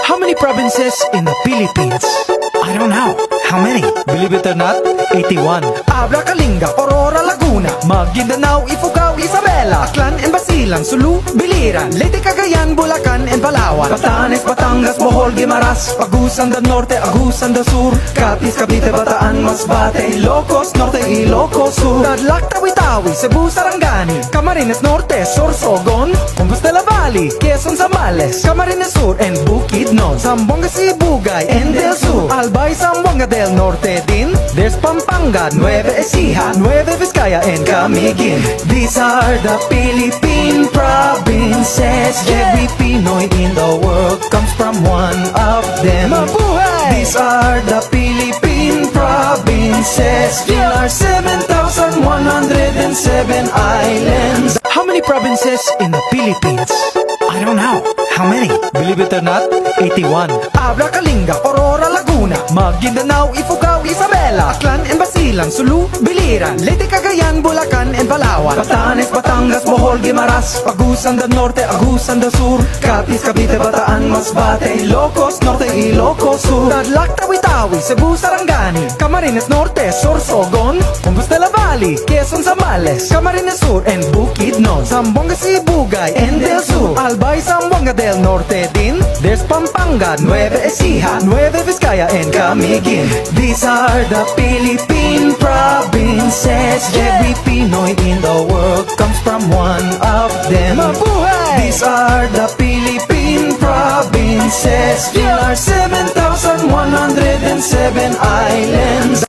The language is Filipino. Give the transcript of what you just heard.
How many provinces in the Philippines? I don't know. How many? Believe it or not, 81. Abra, Kalinga, Aurora, Laguna, Maguindanao, Ifugao, Isabela, Aklan and Basilan, Sulu, Biliran, Leyte, Cagayan, Bulacan and Palawan, Batanes, Batangas, Bohol, Guimaras, Agusan del Norte, Agusan del Sur, Capiz, Cavite, Bataan, Masbate, Ilocos Norte, Ilocos Sur, Tarlac, Tawi-Tawi, Cebu, Sarangani, Camarines Norte, Sorsogon, Congus de la Valley, Quezon, Zambales, Camarines Sur and Bukidnon, Zamboanga, Sibugay and Del Sur, Albay, Zamboanga del Norte din, Despampanga, Nueva Ecija, Nueva Vizcaya and Camiguin. These are the Philippine provinces. Every Pinoy in the world comes from one of them. Mabuhay! These are the Philippine provinces. There are 7,107 islands. How many provinces in the Philippines? I don't know. How many? Believe it or not, 81. Abra, Kalinga, Aurora, Laguna, Maguindanao, Ifugao, Isabela, Aklan and Basilan, Sulu, Biliran, Leyte, Cagayan, Bulacan and Palawan, Batanes, Batangas, Bohol, Guimaras, Agusan del Norte, Agusan del Sur, Capiz, Cavite, Bataan, Masbate, Ilocos Norte, Ilocos Sur, Tarlac, Tawi-Tawi, Cebu, Sarangani, Camarines Norte, Sorsogon, Congus de la Valley, Quezon, Zambales, Camarines Sur and Bukidnon, Zamboanga, Sibugay and Del Sur, Albay, Zamboanga del Norte din, Despampanga, Nueva Ecija, Nueva Vizcaya and Camiguin. These are the Philippine provinces. Every Pinoy in the world comes from one of them. Mabuhay! These are the Philippine provinces. There are 7,107 islands.